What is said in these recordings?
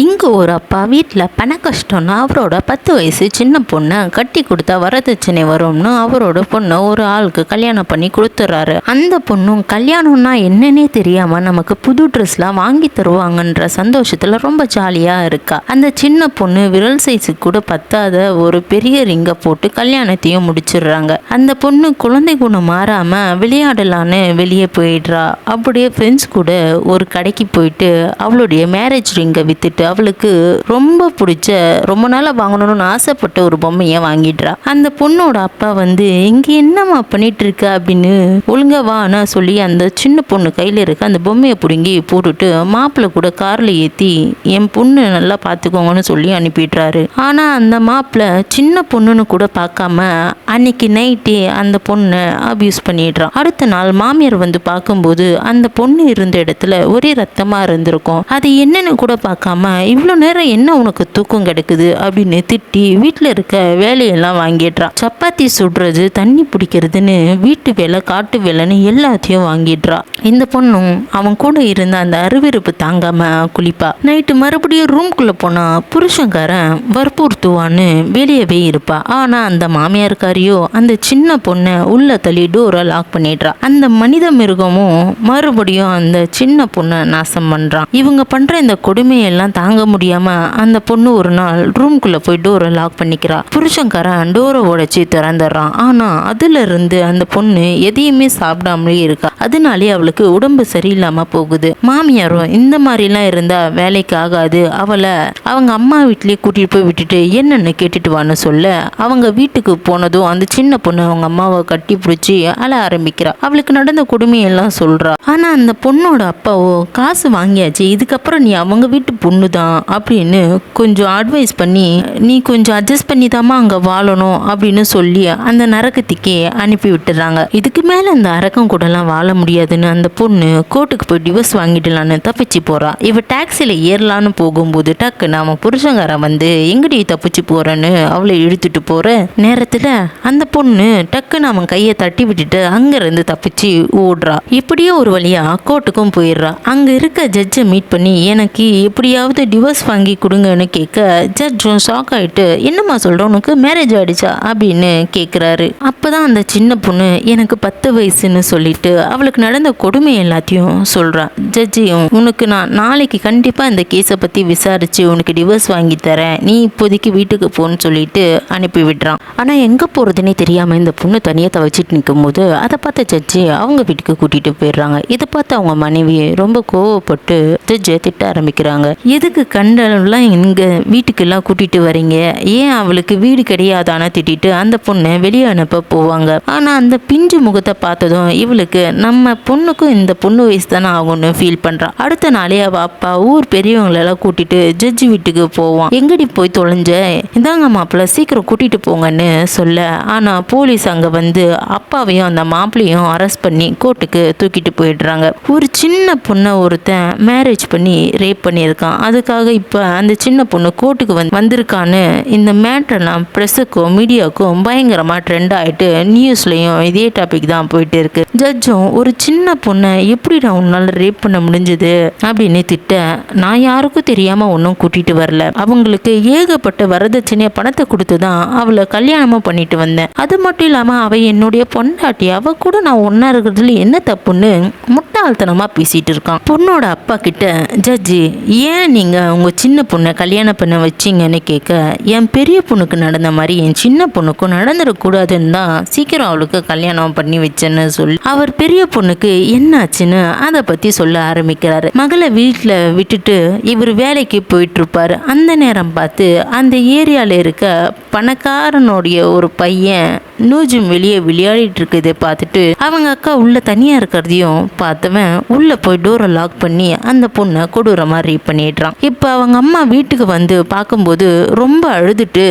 இங்கே ஒரு அப்பா வீட்டில் பண கஷ்டம்னு அவரோட 10 வயசு சின்ன பொண்ணை கட்டி கொடுத்தா வரதட்சணை வரும்னு அவரோட பொண்ணை ஒரு ஆளுக்கு கல்யாணம் பண்ணி கொடுத்துட்றாரு. அந்த பொண்ணும் கல்யாணம்னா என்னன்னே தெரியாமல் நமக்கு புது ட்ரெஸ்லாம் வாங்கி தருவாங்கன்ற சந்தோஷத்தில் ரொம்ப ஜாலியாக இருக்கா. அந்த சின்ன பொண்ணு விரல் சைஸுக்கு கூட பத்தாத ஒரு பெரிய ரிங்கை போட்டு கல்யாணத்தையும் முடிச்சிடுறாங்க. அந்த பொண்ணு குழந்தை குணம் மாறாமல் விளையாடலான்னு வெளியே போயிடுறா. அப்படியே ஃப்ரெண்ட்ஸ் கூட ஒரு கடைக்கு போயிட்டு அவளுடைய மேரேஜ் ரிங்கை வித்துட்டு அவளுக்கு ரொம்ப பிடிச்ச ரொம்ப நாளாக வாங்கணும்னு ஆசைப்பட்ட ஒரு பொம்மையை வாங்கிடுறா. அந்த பொண்ணோட அப்பா வந்து இங்கே என்னம்மா பண்ணிட்டு இருக்க அப்படின்னு ஒழுங்கா வானா சொல்லி அந்த சின்ன பொண்ணு கையில் இருக்க அந்த பொம்மையை பிடுங்கி போட்டுட்டு மாப்பிள்ளை கூட காரில் ஏற்றி என் பொண்ணு நல்லா பார்த்துக்கோங்கன்னு சொல்லி அனுப்பிடுறாரு. ஆனால் அந்த மாப்பிள்ளை சின்ன பொண்ணுன்னு கூட பார்க்காம அன்னைக்கு நைட்டே அந்த பொண்ணை அபியூஸ் பண்ணிடுறான். அடுத்த நாள் மாமியார் வந்து பார்க்கும்போது அந்த பொண்ணு இருந்த இடத்துல ஒரே ரத்தமாக இருந்திருக்கும். அது என்னன்னு கூட பார்க்காம இவ்வளோ நேரம் என்ன உனக்கு தூக்கம் கிடைக்குது அப்படின்னு திட்டி வீட்டில் இருக்க வேலையெல்லாம் வாங்கிடுறா. சப்பாத்தி சுடுறது, தண்ணி பிடிக்கிறதுன்னு வீட்டு வேலை, காட்டு வேலைன்னு எல்லாத்தையும் வாங்கிடுறா. இந்த பொண்ணும் அவன் கூட இருந்த அந்த அருவருப்பு தாங்காம குளிப்பா. நைட்டு மறுபடியும் ரூம்குள்ளே போனா புருஷங்காரன் வற்புறுத்துவான்னு வெளியவே இருப்பா. ஆனால் அந்த மாமியார்காரியோ அந்த சின்ன பொண்ணை உள்ள தள்ளி டோரை லாக் பண்ணிடுறா. அந்த மனித மிருகமும் மறுபடியும் அந்த சின்ன பொண்ணை நாசம் பண்றான். இவங்க பண்ற இந்த கொடுமையெல்லாம் தாங்க முடியாம அந்த பொண்ணு ஒரு நாள் ரூம்குள்ள போய் டோரை லாக் பண்ணிக்கிறா. புருஷன்காரன் டோரை உடைச்சி திறந்துடுறான். ஆனா அதுல இருந்து அந்த பொண்ணு எதையுமே சாப்பிடாமலே இருக்கா. அதனாலே அவளுக்கு உடம்பு சரியில்லாம போகுது. மாமியாரும் இந்த மாதிரிலாம் இருந்தா வேலைக்கு ஆகாது, அவளை அவங்க அம்மா வீட்லயே கூட்டிட்டு போய் விட்டுட்டு என்னன்னு கேட்டுட்டு வான்னு சொல்ல அவங்க வீட்டுக்கு போனதும் அந்த சின்ன பொண்ணு அவங்க அம்மாவை கட்டி பிடிச்சி அழ ஆரம்பிக்கிறா. அவளுக்கு நடந்த கொடுமையெல்லாம் சொல்றா. ஆனா அந்த பொண்ணோட அப்பாவோ காசு வாங்கியாச்சு, இதுக்கப்புறம் நீ அவங்க வீட்டு பொண்ணு தான் அப்படின்னு கொஞ்சம் அட்வைஸ் பண்ணி நீ கொஞ்சம் அட்ஜஸ்ட் பண்ணி தாமா அங்க வாழணும் அப்படின்னு சொல்லி அந்த நரகத்துக்கே அனுப்பி விட்டுறாங்க. இதுக்கு மேல அந்த அரக்கம் கூடலாம் வாழ முடியாதுன்னு அந்த பொண்ணு கோர்ட்டுக்கு போய் டிவோர்ஸ் வாங்கிடலான்னு தப்பிச்சு போறா. இவ டாக்ஸில ஏறலான்னு போகும்போது டக்குன்னு அவன் புருஷங்காரன் வந்து எங்கடி தப்பிச்சு போறேன்னு அவளை இழுத்துட்டு போற நேரத்துல அந்த பொண்ணு டக்குன்னு அவன் கையை தட்டி விட்டுட்டு அங்க இருந்து தப்பிச்சு ஓடுறா. இப்படியே ஒரு வழியா கோர்ட்டுக்கும் போயிடுறா. அங்க இருக்க ஜட்ஜை மீட் பண்ணி எனக்கு எப்படியாவது டிவோர்ஸ் வாங்கி கொடுங்கன்னு கேட்க ஜட்ஜும் ஷாக் ஆயிட்டு என்னம்மா சொல்ற, உனக்கு மேரேஜ் ஆயிடுச்சா அப்படின்னு கேட்குறாரு. அப்பதான் அந்த சின்ன பொண்ணு எனக்கு 10 வயசுன்னு சொல்லிட்டு அவளுக்கு நடந்த கொடுமை எல்லாத்தையும் சொல்றா. ஜட்ஜியும் உனக்கு நான் நாளைக்கு கண்டிப்பா இந்த கேஸை பத்தி விசாரிச்சு உனக்கு டிவோர்ஸ் வாங்கி தரேன், நீ இப்போதைக்கு வீட்டுக்கு போன்னு சொல்லிட்டு அனுப்பி விடுறான். ஆனா எங்க போறதுன்னே தெரியாம இந்த பொண்ணு தனியா தவச்சிட்டு நிற்கும் போது அதை பார்த்த ஜட்ஜி அவங்க வீட்டுக்கு கூட்டிட்டு போயிடுறாங்க. இதை பார்த்து அவங்க மனைவி ரொம்ப கோவப்பட்டு ஜட்ஜை திட்ட ஆரம்பிக்கிறாங்க. எதுக்கு கண்டெல்லாம் இங்க வீட்டுக்கெல்லாம் கூட்டிட்டு வரீங்க, ஏன் அவளுக்கு வீடு கிடையாதான திட்டிட்டு அந்த பொண்ணை வெளியே அனுப்ப போவாங்க. ஆனா அந்த பிஞ்சு முகத்தை பார்த்ததும் இவளுக்கு நம்ம பொண்ணுக்கும் இந்த பொண்ணு வயசு தானே ஆகும்னு ஃபீல் பண்றா. அடுத்த நாளே அவ அப்பா ஊர் பெரியவங்களெல்லாம் கூட்டிட்டு ஜட்ஜி வீட்டுக்கு போவான். எங்கடி போய் தொலைஞ்ச, இதாங்க மாப்பிள்ள சீக்கிரம் கூட்டிட்டு போங்கன்னு சொல்ல, ஆனா போலீஸ் அங்க வந்து அப்பாவையும் அந்த மாப்பிள்ளையும் அரெஸ்ட் பண்ணி கோர்ட்டுக்கு தூக்கிட்டு போயிடுறாங்க. ஒரு சின்ன பொண்ணை ஒருத்தன் மேரேஜ் பண்ணி ரேப் பண்ணியிருக்கான். அதுக்காக இப்போ அந்த சின்ன பொண்ணு கோர்ட்டுக்கு வந்திருக்கான்னு இந்த மேட்டர்லாம் ப்ரெஸ்ஸுக்கும் மீடியாவுக்கும் பயங்கரமாக ட்ரெண்ட் ஆகிட்டு நியூஸ்லையும் இதே டாபிக் தான் போயிட்டு இருக்கு. ஜட்ஜும் ஒரு சின்ன பொண்ணை எப்படி நான் உன்னால் ரேப் பண்ண முடிஞ்சது அப்படின்னு திட்ட, நான் யாருக்கும் தெரியாமல் ஒன்றும் கூட்டிகிட்டு வரல, அவங்களுக்கு ஏகப்பட்ட வரதட்சணையை பணத்தை கொடுத்து தான் அவளை கல்யாணமாக பண்ணிட்டு வந்தேன், அது மட்டும் இல்லாமல் அவள் என்னுடைய பொண்டாட்டி, அவ கூட நான் ஒன்றா இருக்கிறதுல என்ன தப்புன்னு முட்டாள்தனமாக பேசிட்டு இருக்கான். பொண்ணோட அப்பா கிட்ட ஜட்ஜி ஏன் நீங்கள் உங்கள் சின்ன பொண்ணை கல்யாணம் பண்ண வச்சிங்கன்னு கேட்க, என் பெரிய பொண்ணுக்கு நடந்த மாதிரி என் சின்ன பொண்ணுக்கும் நடந்துடக்கூடாதுன்னு தான் சீக்கிரம் அவளுக்கு கல்யாணம் பண்ணி வச்சேன்னு சொல்லி அவர் பெரிய பொண்ணுக்கு என்னாச்சுன்னு அதை பற்றி சொல்ல ஆரம்பிக்கிறாரு. மகளை வீட்டில் விட்டுட்டு இவர் வேலைக்கு போயிட்டு இருப்பாரு. அந்த நேரம் பார்த்து அந்த ஏரியாவில் இருக்க பணக்காரனுடைய ஒரு பையன் நூஜும் வெளியே விளையாடிட்டு இருக்குதை பார்த்துட்டு அவங்க அக்கா உள்ள தனியாக இருக்கிறதையும் பார்த்தவன் உள்ள போய் டோரை லாக் பண்ணி அந்த பொண்ணை கொடூரமாக ரேப் பண்ணிடுறான். இப்போ அவங்க அம்மா வீட்டுக்கு வந்து பார்க்கும்போது ரொம்ப அழுதுட்டு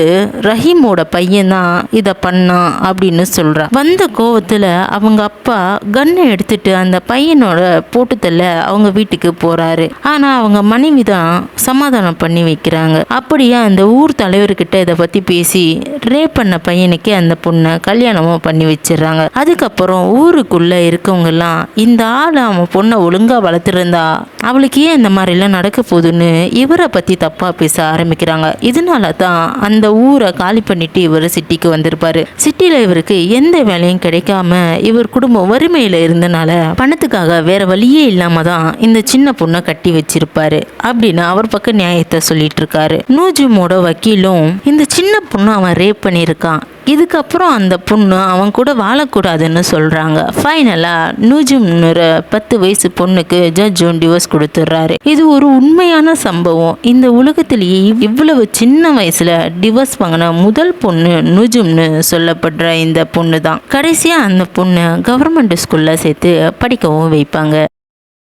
ரஹீமோட பையன் தான் இதை பண்ணான் அப்படின்னு சொல்கிறான். வந்த கோவத்தில் அவங்க அப்பா கன்னை எடுத்துட்டு அந்த பையனோட போட்டுத்தல்ல அவங்க வீட்டுக்கு போகிறாரு. ஆனால் அவங்க மனைவி தான் சமாதானம் பண்ணி வைக்கிறாங்க. அப்படியே அந்த ஊர் தலைவர்கிட்ட இதை பற்றி பேசி ரேப் பண்ண பையனுக்கு அந்த பொண்ணை கல்யாணமும் பண்ணி வச்சிடுறாங்க. அதுக்கப்புறம் ஊருக்குள்ள இருக்கவங்க எல்லாம் இந்த ஆள் அவன் பொண்ணை ஒழுங்கா வளர்த்துருந்தா அவளுக்கு ஏன் இந்த மாதிரிலாம் நடக்க போகுதுன்னு இவரை பற்றி தப்பாக பேச ஆரம்பிக்கிறாங்க. இதனால தான் அந்த ஊரை காலி பண்ணிட்டு இவர் சிட்டிக்கு வந்திருப்பாரு. சிட்டியில் இவருக்கு எந்த வேலையும் கிடைக்காம இவர் குடும்பம் வறுமையில் இருந்தனால பணத்துக்காக வேற வழியே இல்லாம தான் இந்த சின்ன பொண்ணை கட்டி வச்சிருப்பாரு அப்படின்னு அவர் பக்கம் நியாயத்தை சொல்லிட்டு இருக்காரு. நூஜுமோட வக்கீலும் இந்த சின்ன பொண்ணு அவன் ரேப் பண்ணியிருக்கான், இதுக்கப்புறம் அந்த பொண்ணு அவன் கூட வாழக்கூடாதுன்னு சொல்கிறாங்க. ஃபைனலாக நூஜும்னுற 10 வயசு பொண்ணுக்கு ஜட்ஜும் டிவோர்ஸ் கொடுத்துட்றாரு. இது ஒரு உண்மையான சம்பவம். இந்த உலகத்திலேயே இவ்வளவு சின்ன வயசில் டிவோர்ஸ் வாங்கின முதல் பொண்ணு நூஜும்னு சொல்லப்படுற இந்த பொண்ணு தான். கடைசியாக அந்த பொண்ணு கவர்மெண்ட் ஸ்கூலில் சேர்த்து படிக்கவும் வைப்பாங்க.